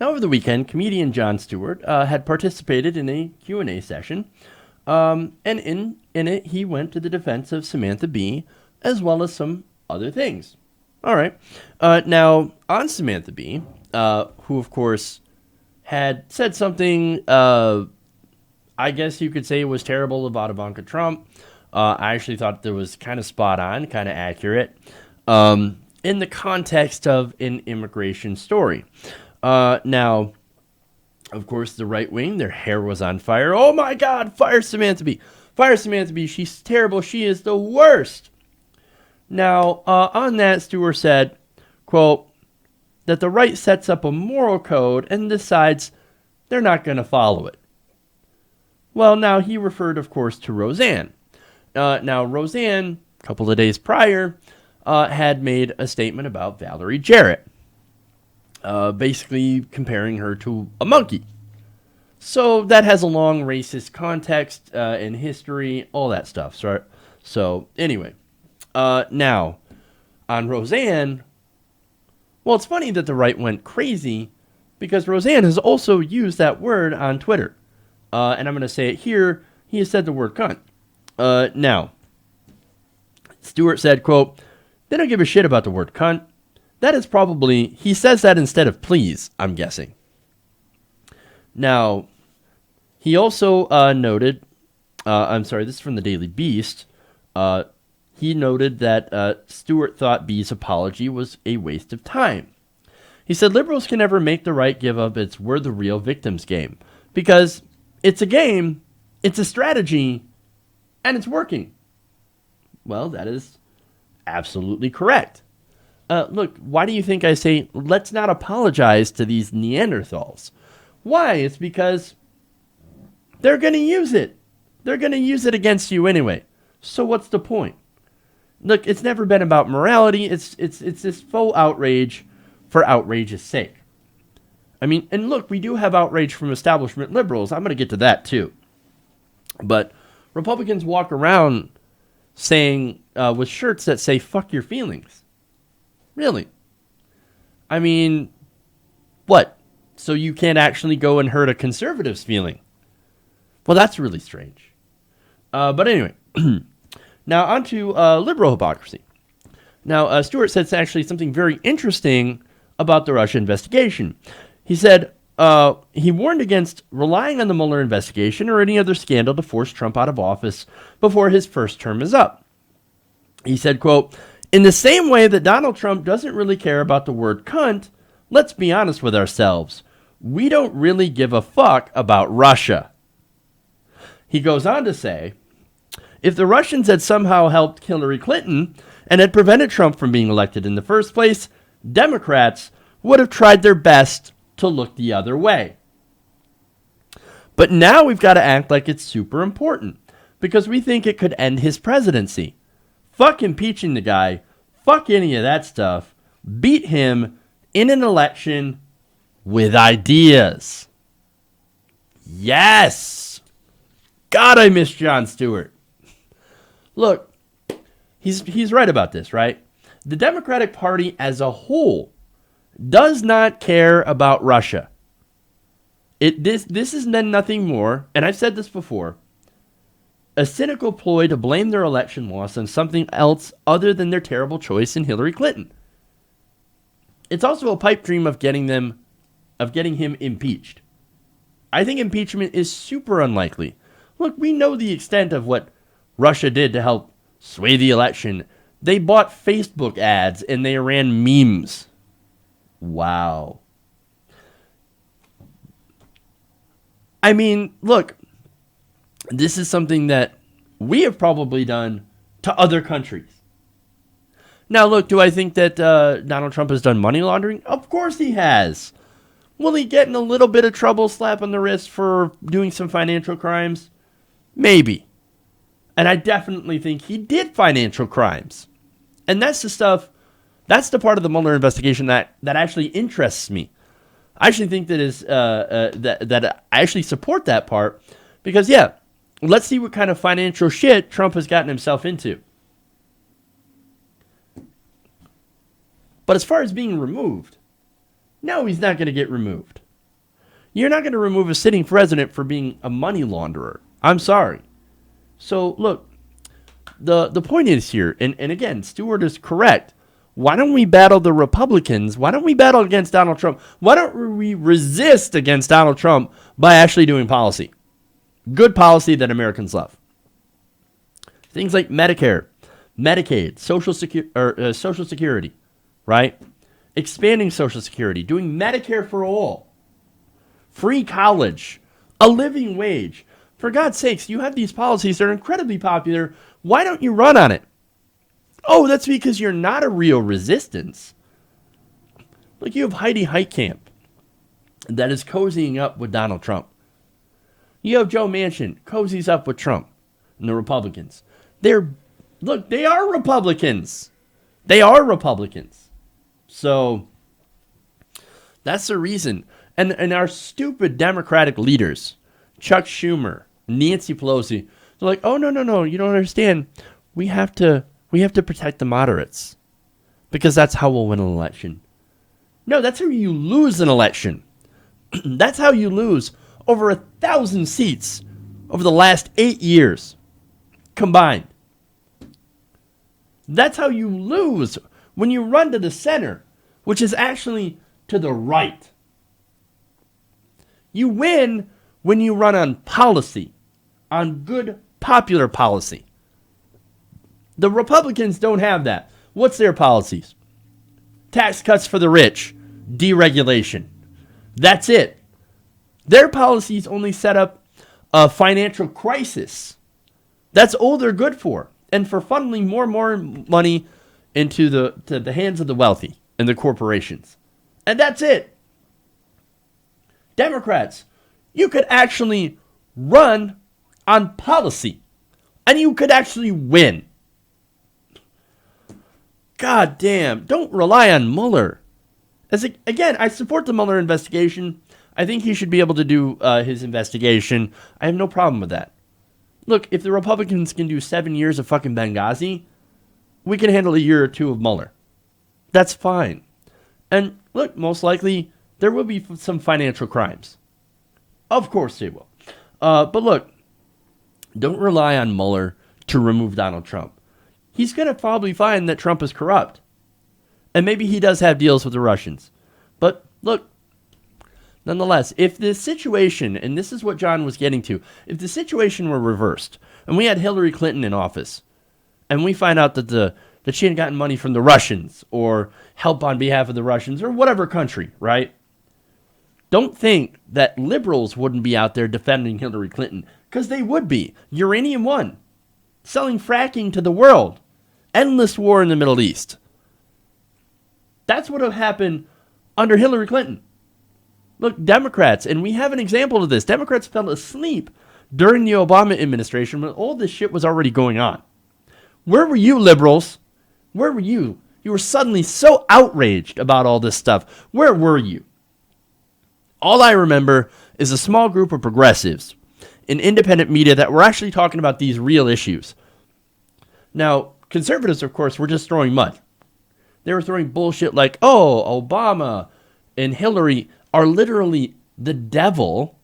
Now, over the weekend, comedian Jon Stewart had participated in a Q&A session, and in it, he went to the defense of Samantha Bee, as well as some other things. All right. Now, on Samantha Bee, who, of course, had said something, I guess you could say was terrible about Ivanka Trump. I actually thought that was kind of spot on, kind of accurate, in the context of an immigration story. Now, of course, the right wing, their hair was on fire. Oh my God, fire Samantha Bee. Fire Samantha Bee. She's terrible. She is the worst. Now, on that, Stewart said, quote, that the right sets up a moral code and decides they're not going to follow it. Well, now he referred, of course, to Roseanne. Now, Roseanne, a couple of days prior, had made a statement about Valerie Jarrett, basically comparing her to a monkey. So that has a long racist context in history, all that stuff. So anyway, now, on Roseanne, well, it's funny that the right went crazy because Roseanne has also used that word on Twitter. And I'm going to say it here. He has said the word cunt. Now, Stewart said, quote, they don't give a shit about the word cunt. That is probably, he says that instead of please, I'm guessing. Now, he also noted, this is from the Daily Beast. He noted that Stewart thought B's apology was a waste of time. He said liberals can never make the right give up its we're the real victims game. Because it's a game, it's a strategy, and it's working. Well, that is absolutely correct. Look, why do you think I say let's not apologize to these Neanderthals? Why? It's because they're going to use it. They're going to use it against you anyway. So what's the point? Look, it's never been about morality. It's this faux outrage for outrageous sake. I mean, and look, we do have outrage from establishment liberals. I'm going to get to that too. But Republicans walk around saying, with shirts that say, fuck your feelings. Really? I mean, what? So you can't actually go and hurt a conservative's feeling? Well, that's really strange. But anyway, now on to liberal hypocrisy. Now, Stewart said actually something very interesting about the Russia investigation. He said he warned against relying on the Mueller investigation or any other scandal to force Trump out of office before his first term is up. He said, quote, in the same way that Donald Trump doesn't really care about the word cunt, let's be honest with ourselves. We don't really give a fuck about Russia. He goes on to say, if the Russians had somehow helped Hillary Clinton and had prevented Trump from being elected in the first place, Democrats would have tried their best to look the other way. But now we've got to act like it's super important because we think it could end his presidency. Fuck impeaching the guy. Fuck any of that stuff. Beat him in an election with ideas. Yes. God, I miss Jon Stewart. Look, he's right about this, right? The Democratic Party as a whole does not care about Russia. This is then nothing more, and I've said this before, a cynical ploy to blame their election loss on something else other than their terrible choice in Hillary Clinton. It's also a pipe dream of getting him impeached. I think impeachment is super unlikely. Look, we know the extent of what Russia did to help sway the election. They bought Facebook ads and they ran memes. Wow. I mean, look, this is something that we have probably done to other countries. Now, look, do I think that Donald Trump has done money laundering? Of course he has. Will he get in a little bit of trouble, slap on the wrist for doing some financial crimes? Maybe. And I definitely think he did financial crimes. And that's the stuff, that's the part of the Mueller investigation that actually interests me. I actually think that I actually support that part because, yeah, let's see what kind of financial shit Trump has gotten himself into. But as far as being removed, no, he's not going to get removed. You're not going to remove a sitting president for being a money launderer. I'm sorry. So, look, the point is here, and again, Stewart is correct. Why don't we battle the Republicans? Why don't we battle against Donald Trump? Why don't we resist against Donald Trump by actually doing policy? Good policy that Americans love. Things like Medicare, Medicaid, Social Security, right? Expanding Social Security, doing Medicare for all, free college, a living wage. For God's sakes, you have these policies that are incredibly popular. Why don't you run on it? Oh, that's because you're not a real resistance. Like, you have Heidi Heitkamp that is cozying up with Donald Trump. You have Joe Manchin cozies up with Trump and the Republicans. They are Republicans. They are Republicans. So that's the reason. And our stupid Democratic leaders, Chuck Schumer, Nancy Pelosi, they're like, oh, no, you don't understand. We have to protect the moderates because that's how we'll win an election. No, that's how you lose an election. That's how you lose over 1,000 seats over the last 8 years combined. That's how you lose when you run to the center, which is actually to the right. You win when you run on policy, on good popular policy. The Republicans don't have that. What's their policies? Tax cuts for the rich, deregulation. That's it. Their policies only set up a financial crisis. That's all they're good for. And for funneling more and more money into the hands of the wealthy and the corporations. And that's it. Democrats, you could actually run on policy. And you could actually win. God damn. Don't rely on Mueller. Again, I support the Mueller investigation. I think he should be able to do his investigation. I have no problem with that. Look, if the Republicans can do 7 years of fucking Benghazi, we can handle a year or two of Mueller. That's fine. And look, most likely, there will be some financial crimes. Of course they will. But look, don't rely on Mueller to remove Donald Trump. He's going to probably find that Trump is corrupt. And maybe he does have deals with the Russians. But look, nonetheless, if the situation, and this is what John was getting to, if the situation were reversed, and we had Hillary Clinton in office, and we find out that she had gotten money from the Russians, or help on behalf of the Russians, or whatever country, right? Don't think that liberals wouldn't be out there defending Hillary Clinton, because they would be. Uranium One, selling fracking to the world, endless war in the Middle East. That's what would have happened under Hillary Clinton. Look, Democrats, and we have an example of this. Democrats fell asleep during the Obama administration when all this shit was already going on. Where were you, liberals? Where were you? You were suddenly so outraged about all this stuff. Where were you? All I remember is a small group of progressives in independent media that were actually talking about these real issues. Now, conservatives, of course, were just throwing mud. They were throwing bullshit like, oh, Obama and Hillary are literally the devil.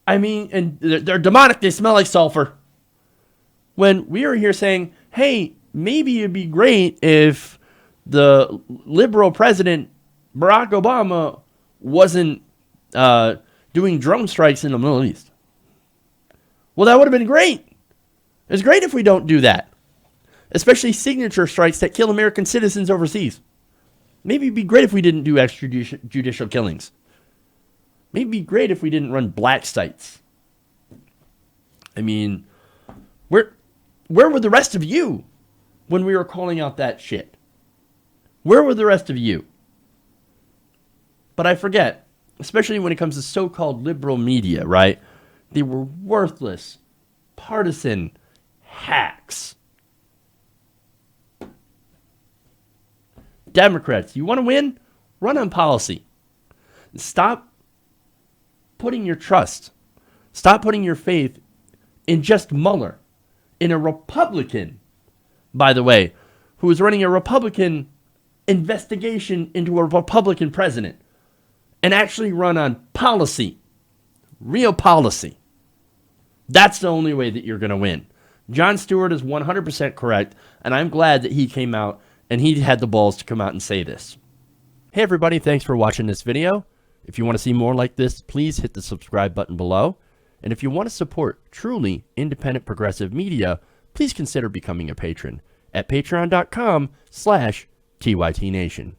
I mean, and they're demonic. They smell like sulfur. When we were here saying, hey, maybe it'd be great if the liberal president, Barack Obama, wasn't doing drone strikes in the Middle East. Well, that would have been great. It's great if we don't do that. Especially signature strikes that kill American citizens overseas. Maybe it'd be great if we didn't do extrajudicial killings. Maybe it'd be great if we didn't run black sites. I mean, where were the rest of you when we were calling out that shit? Where were the rest of you? But I forget, especially when it comes to so-called liberal media, right? They were worthless, partisan hacks. Democrats, you want to win? Run on policy. Stop putting your trust, stop putting your faith in just Mueller, in a Republican, by the way, who is running a Republican investigation into a Republican president. and actually run on policy, real policy. That's the only way that you're going to win. Jon Stewart is 100% correct, and I'm glad that he came out and he had the balls to come out and say this. Hey everybody, thanks for watching this video. If you want to see more like this, please hit the subscribe button below. And if you want to support truly independent progressive media, please consider becoming a patron at patreon.com/TYTNation.